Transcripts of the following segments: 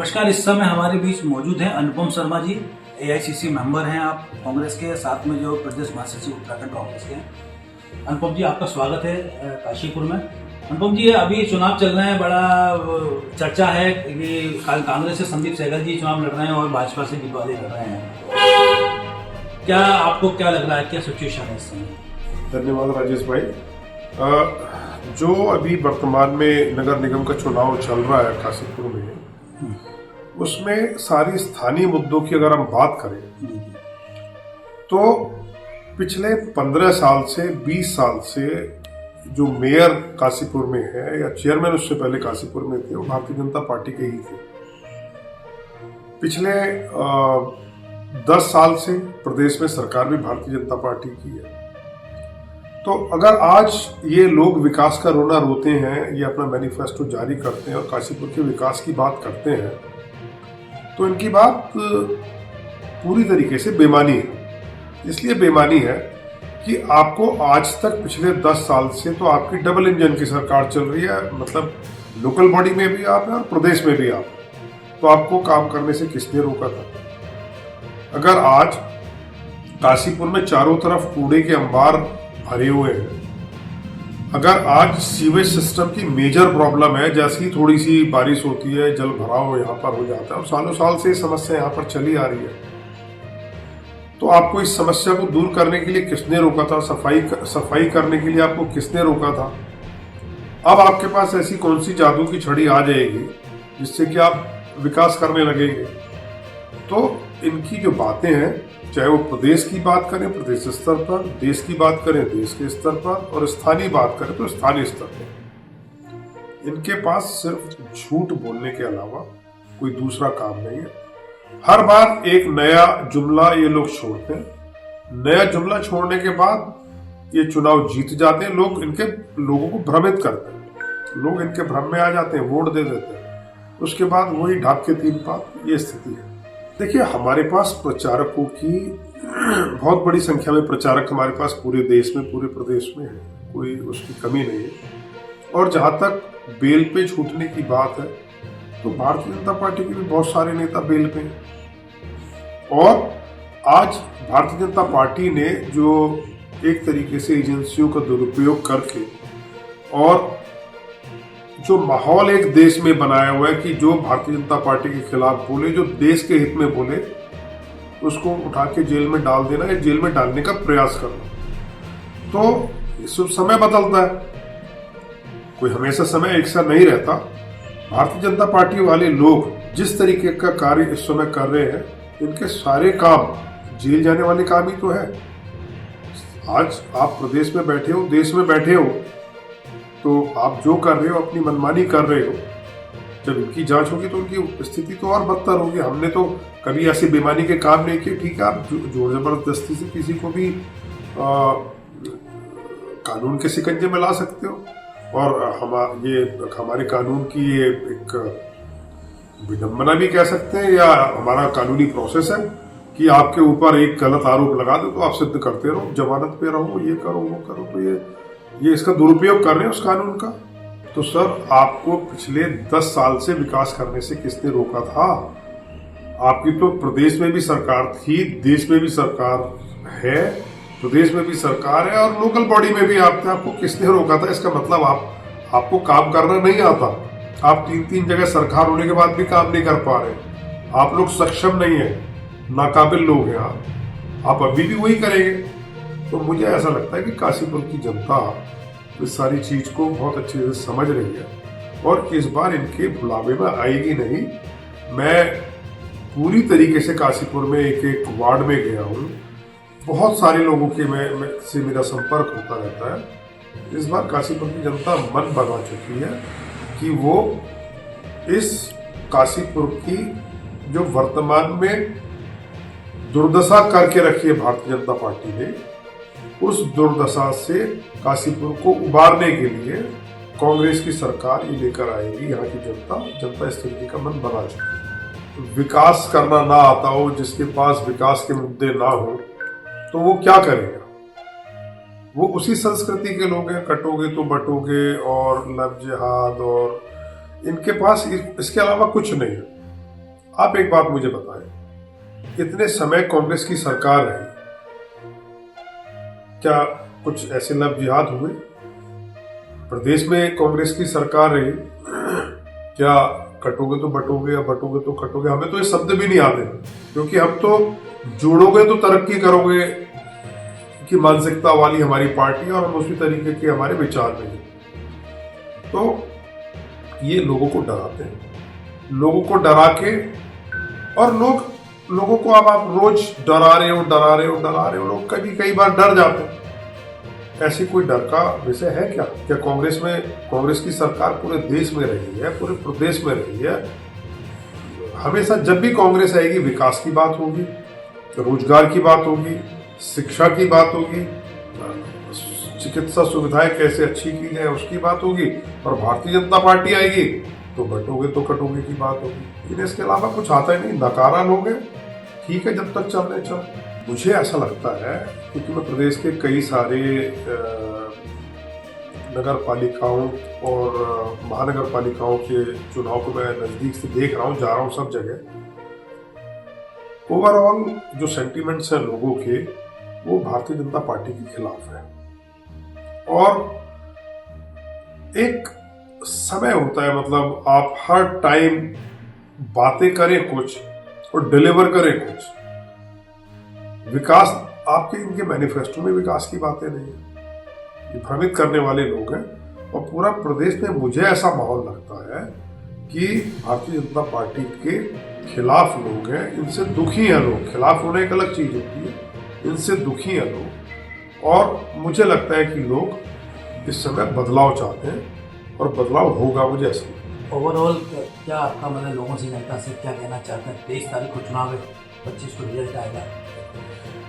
नमस्कार। इस समय हमारे बीच मौजूद हैं अनुपम शर्मा जी। एआईसीसी मेंबर हैं आप कांग्रेस के, साथ में जो प्रदेश महासचिव उत्तराखंड कांग्रेस के हैं। अनुपम जी, आपका स्वागत है काशीपुर में। अनुपम जी, अभी चुनाव चल रहे हैं, बड़ा चर्चा है कि कांग्रेस से संदीप सहगल जी चुनाव लड़ रहे हैं और भाजपा से दीपावली लड़ रहे हैं। क्या आपको क्या लग रहा है, क्या सिचुएशन है इस समय? धन्यवाद राजेश भाई। जो अभी वर्तमान में नगर निगम का चुनाव चल रहा है काशीपुर में, उसमें सारी स्थानीय मुद्दों की अगर हम बात करें तो पिछले 15 साल से 20 साल से जो मेयर काशीपुर में है या चेयरमैन उससे पहले काशीपुर में थे, वो भारतीय जनता पार्टी के ही थे। पिछले 10 साल से प्रदेश में सरकार भी भारतीय जनता पार्टी की है। तो अगर आज ये लोग विकास का रोना रोते हैं, ये अपना मैनिफेस्टो जारी करते हैं और काशीपुर के विकास की बात करते हैं, तो इनकी बात पूरी तरीके से बेमानी है। इसलिए बेमानी है कि आपको आज तक पिछले 10 साल से तो आपकी डबल इंजन की सरकार चल रही है, मतलब लोकल बॉडी में भी आप हैं और प्रदेश में भी आप। तो आपको काम करने से किसने रोका था? अगर आज काशीपुर में चारों तरफ कूड़े के अंबार भरे हुए हैं, अगर आज सीवेज सिस्टम की मेजर प्रॉब्लम है, जैसे ही थोड़ी सी बारिश होती है जल भराव यहाँ पर हो जाता है और सालों साल से समस्या यहाँ पर चली आ रही है, तो आपको इस समस्या को दूर करने के लिए किसने रोका था? सफाई करने के लिए आपको किसने रोका था? अब आपके पास ऐसी कौन सी जादू की छड़ी आ जाएगी जिससे कि आप विकास करने लगेंगे? तो इनकी जो बातें हैं, चाहे वो प्रदेश की बात करें प्रदेश स्तर पर, देश की बात करें देश के स्तर पर, और स्थानीय बात करें तो स्थानीय स्तर पर, इनके पास सिर्फ झूठ बोलने के अलावा कोई दूसरा काम नहीं है। हर बार एक नया जुमला ये लोग छोड़ते हैं। नया जुमला छोड़ने के बाद ये चुनाव जीत जाते हैं। लोगों को भ्रमित करते हैं, लोग इनके भ्रम में आ जाते हैं, वोट दे देते हैं। उसके बाद वही ढाक के 3 पात, ये स्थिति है। देखिए, हमारे पास प्रचारकों की बहुत बड़ी संख्या में प्रचारक हमारे पास पूरे देश में, पूरे प्रदेश में है, कोई उसकी कमी नहीं है। और जहां तक बेल पे छूटने की बात है, तो भारतीय जनता पार्टी के भी बहुत सारे नेता बेल पे हैं। और आज भारतीय जनता पार्टी ने जो एक तरीके से एजेंसियों का दुरुपयोग करके और जो माहौल एक देश में बनाया हुआ है कि जो भारतीय जनता पार्टी के खिलाफ बोले, जो देश के हित में बोले, उसको उठा के जेल में डाल देना या जेल में डालने का प्रयास करना। तो समय बदलता है, कोई हमेशा समय एक सा नहीं रहता। भारतीय जनता पार्टी वाले लोग जिस तरीके का कार्य इस समय कर रहे हैं, इनके सारे काम जेल जाने वाले काम ही तो है। आज आप प्रदेश में बैठे हो, देश में बैठे हो, तो आप जो कर रहे हो अपनी मनमानी कर रहे हो। जब इनकी जांच होगी तो उनकी स्थिति तो और बदतर होगी। हमने तो कभी ऐसी बेईमानी के काम नहीं किए। ठीक है, आप जोर जबरदस्ती से किसी को भी कानून के शिकंजे में ला सकते हो, और हमारे कानून की ये एक विडंबना भी कह सकते हैं, या हमारा कानूनी प्रोसेस है कि आपके ऊपर एक गलत आरोप लगा दो तो आप सिद्ध करते रहो, जमानत पे रहो, ये करो वो करो। तो ये इसका दुरुपयोग कर रहे हैं उस कानून का। तो सर, आपको पिछले 10 साल से विकास करने से किसने रोका था? आपकी तो प्रदेश में भी सरकार थी, देश में भी सरकार है, प्रदेश में भी सरकार है, और लोकल बॉडी में भी आप थे। आपको किसने रोका था? इसका मतलब आपको काम करना नहीं आता। आप 3 जगह सरकार होने के बाद भी काम नहीं कर पा रहे। आप लोग सक्षम नहीं है, नाकाबिल लोग हैं आप अभी भी वही करेंगे। तो मुझे ऐसा लगता है कि काशीपुर की जनता इस सारी चीज को बहुत अच्छे से समझ रही है और इस बार इनके बुलावे में आएगी नहीं। मैं पूरी तरीके से काशीपुर में एक वार्ड में गया हूँ, बहुत सारे लोगों के से मेरा संपर्क होता रहता है। इस बार काशीपुर की जनता मन बना चुकी है कि वो इस काशीपुर की जो वर्तमान में दुर्दशा करके रखी है भारतीय जनता पार्टी ने, उस दुर्दशा से काशीपुर को उबारने के लिए कांग्रेस की सरकार ये लेकर आएगी। यहाँ की जनता इस तरीके का मन बना चुकी है। विकास करना ना आता हो, जिसके पास विकास के मुद्दे ना हो, तो वो क्या करेगा? वो उसी संस्कृति के लोग हैं, कटोगे तो बटोगे और लव जिहाद, और इनके पास इसके अलावा कुछ नहीं है। आप एक बात मुझे बताएं, इतने समय कांग्रेस की सरकार रही, क्या कुछ ऐसे लव जिहाद हुए? प्रदेश में कांग्रेस की सरकार रही, क्या कटोगे तो बटोगे या बटोगे तो कटोगे? हमें तो ये शब्द भी नहीं आते, क्योंकि हम तो जोड़ोगे तो तरक्की करोगे की मानसिकता वाली हमारी पार्टी और हम उसी तरीके के हमारे विचार में हैं। तो ये लोगों को डराते हैं, लोगों को डरा के, और लोगों को अब आप रोज डरा रहे हो, लोग कई बार डर जाते हैं। ऐसी कोई डर का विषय है क्या? क्या कांग्रेस की सरकार पूरे देश में रही है, पूरे प्रदेश में रही है? हमेशा जब भी कांग्रेस आएगी विकास की बात होगी, रोजगार की बात होगी, शिक्षा की बात होगी, चिकित्सा सुविधाएं कैसे अच्छी की जाए उसकी बात होगी, और भारतीय जनता पार्टी आएगी तो बटोगे तो कटोगे की बात होगी। लेकिन इसके अलावा कुछ आता ही नहीं, नकारा लोग हैं। ठीक है, जब तक चल रहे चल। मुझे ऐसा लगता है, क्योंकि मैं प्रदेश के कई सारे नगर पालिकाओं और महानगर पालिकाओं के चुनाव को मैं नजदीक से देख रहा हूँ, जा रहा हूँ सब जगह। ओवरऑल जो सेंटिमेंट्स हैं लोगों के, वो भारतीय जनता पार्टी के खिलाफ है। और एक समय होता है, मतलब आप हर टाइम बातें करें कुछ और डिलीवर करें कुछ। विकास आपके इनके मैनिफेस्टो में विकास की बातें नहीं है, ये भ्रमित करने वाले लोग हैं। और पूरा प्रदेश में मुझे ऐसा माहौल लगता है कि भारतीय जनता पार्टी के खिलाफ लोग हैं, इनसे दुखी हैं लोग। खिलाफ होने एक अलग चीज होती है, इनसे दुखी हैं लोग। और मुझे लगता है कि लोग इस समय बदलाव चाहते हैं, और बदलाव होगा, मुझे ऐसा लगता है। ओवरऑल क्या आपका मतलब लोगों से, जनता से क्या कहना चाहते हैं? 23 तारीख को चुनाव है, 25 को रिजल्ट आएगा।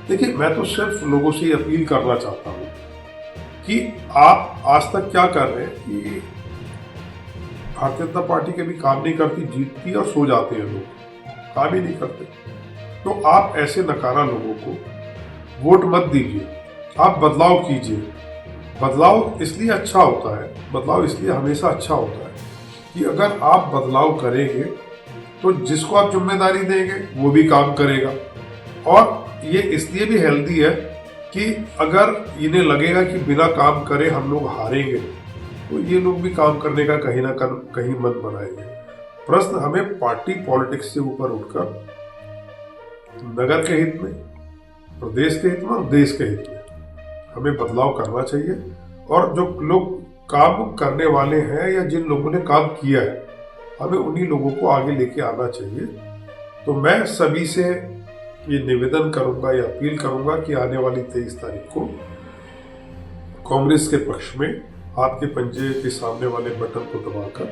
देखिए, मैं तो सिर्फ लोगों से अपील करना चाहता हूँ कि आप आज तक क्या कर रहे हैं कि भारतीय जनता पार्टी कभी काम नहीं करती, जीतती और सो जाते हैं लोग, काम ही नहीं करते। तो आप ऐसे नकारा लोगों को वोट मत दीजिए, आप बदलाव कीजिए। बदलाव इसलिए अच्छा होता है, बदलाव इसलिए हमेशा अच्छा होता है कि अगर आप बदलाव करेंगे तो जिसको आप जिम्मेदारी देंगे वो भी काम करेगा। और ये इसलिए भी हेल्दी है कि अगर इन्हें लगेगा कि बिना काम करे हम लोग हारेंगे, तो ये लोग भी काम करने का कहीं ना कहीं मन बनाएंगे। प्रश्न हमें पार्टी पॉलिटिक्स से ऊपर उठकर नगर के हित में, प्रदेश के हित में और देश के हित में हमें बदलाव करना चाहिए। और जो लोग काम करने वाले हैं या जिन लोगों ने काम किया है, हमें उन्हीं लोगों को आगे लेके आना चाहिए। तो मैं सभी से ये निवेदन करूंगा या अपील करूंगा कि आने वाली 23 तारीख को कांग्रेस के पक्ष में हाथ के पंजे के सामने वाले बटन को दबाकर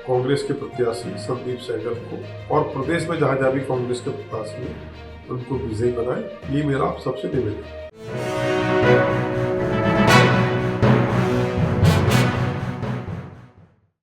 कांग्रेस के प्रत्याशी संदीप सहगल को, और प्रदेश में जहां भी कांग्रेस के प्रत्याशी हैं उनको विजयी बनाएं। ये मेरा आप सबसे निवेदन है।